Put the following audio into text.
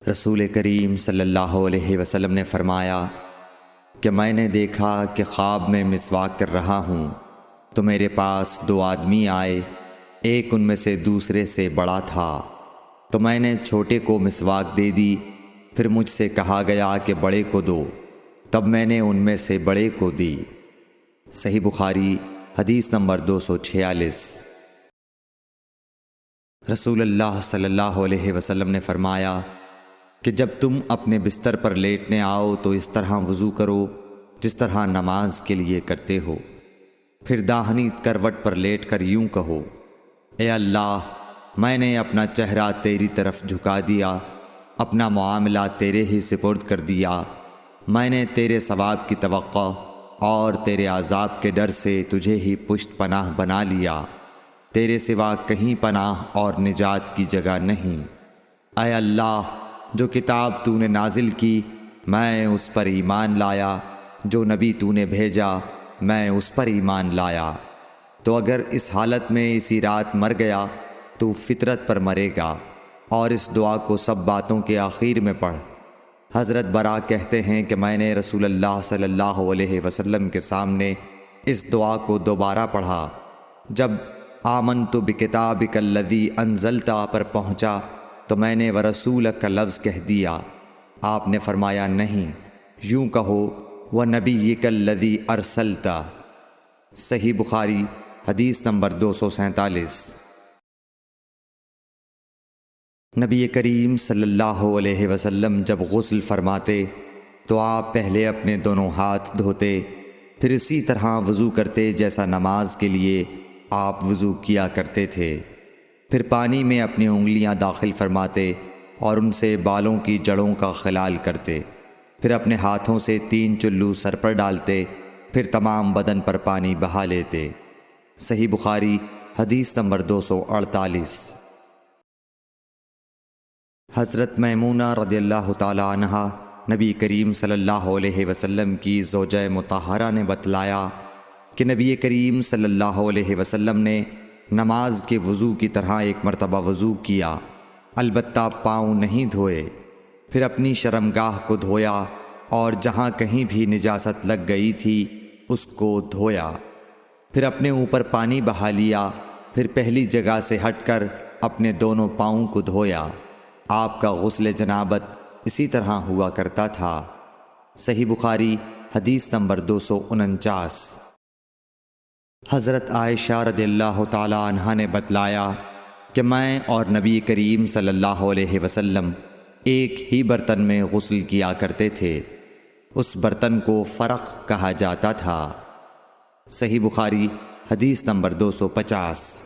رسول کریم صلی اللہ علیہ وسلم نے فرمایا کہ میں نے دیکھا کہ خواب میں مسواک کر رہا ہوں تو میرے پاس دو آدمی آئے، ایک ان میں سے دوسرے سے بڑا تھا، تو میں نے چھوٹے کو مسواک دے دی، پھر مجھ سے کہا گیا کہ بڑے کو دو، تب میں نے ان میں سے بڑے کو دی۔ صحیح بخاری حدیث نمبر 246۔ رسول اللہ صلی اللہ علیہ وسلم نے فرمایا کہ جب تم اپنے بستر پر لیٹنے آؤ تو اس طرح وضو کرو جس طرح نماز کے لیے کرتے ہو، پھر داہنی کروٹ پر لیٹ کر یوں کہو: اے اللہ، میں نے اپنا چہرہ تیری طرف جھکا دیا، اپنا معاملہ تیرے ہی سپرد کر دیا، میں نے تیرے ثواب کی توقع اور تیرے عذاب کے ڈر سے تجھے ہی پشت پناہ بنا لیا، تیرے سوا کہیں پناہ اور نجات کی جگہ نہیں۔ اے اللہ، جو کتاب تو نے نازل کی میں اس پر ایمان لایا، جو نبی تو نے بھیجا میں اس پر ایمان لایا، تو اگر اس حالت میں اسی رات مر گیا تو فطرت پر مرے گا۔ اور اس دعا کو سب باتوں کے آخر میں پڑھ۔ حضرت برا کہتے ہیں کہ میں نے رسول اللہ صلی اللہ علیہ وسلم کے سامنے اس دعا کو دوبارہ پڑھا۔ جب آمنت بکتابک الذی انزلت پر پہنچا تو میں نے ورسولک کا لفظ کہہ دیا۔ آپ نے فرمایا نہیں، یوں کہو ونبیک الذی ارسلت۔ صحیح بخاری حدیث نمبر 247۔ نبی کریم صلی اللہ علیہ وسلم جب غسل فرماتے تو آپ پہلے اپنے دونوں ہاتھ دھوتے، پھر اسی طرح وضو کرتے جیسا نماز کے لیے آپ وضو کیا کرتے تھے، پھر پانی میں اپنی انگلیاں داخل فرماتے اور ان سے بالوں کی جڑوں کا خلال کرتے، پھر اپنے ہاتھوں سے 3 چلو سر پر ڈالتے، پھر تمام بدن پر پانی بہا لیتے۔ صحیح بخاری حدیث نمبر 248۔ حضرت میمونہ رضی اللہ تعالی عنہا نبی کریم صلی اللہ علیہ وسلم کی زوجہ مطہرہ نے بتلایا کہ نبی کریم صلی اللہ علیہ وسلم نے نماز کے وضو کی طرح ایک مرتبہ وضو کیا، البتہ پاؤں نہیں دھوئے، پھر اپنی شرمگاہ کو دھویا اور جہاں کہیں بھی نجاست لگ گئی تھی اس کو دھویا، پھر اپنے اوپر پانی بہا لیا، پھر پہلی جگہ سے ہٹ کر اپنے دونوں پاؤں کو دھویا۔ آپ کا غسل جنابت اسی طرح ہوا کرتا تھا۔ صحیح بخاری حدیث نمبر 249۔ حضرت عائشہ رضی اللہ تعالی عنہا نے بتلایا کہ میں اور نبی کریم صلی اللہ علیہ وسلم ایک ہی برتن میں غسل کیا کرتے تھے، اس برتن کو فرق کہا جاتا تھا۔ صحیح بخاری حدیث نمبر 250۔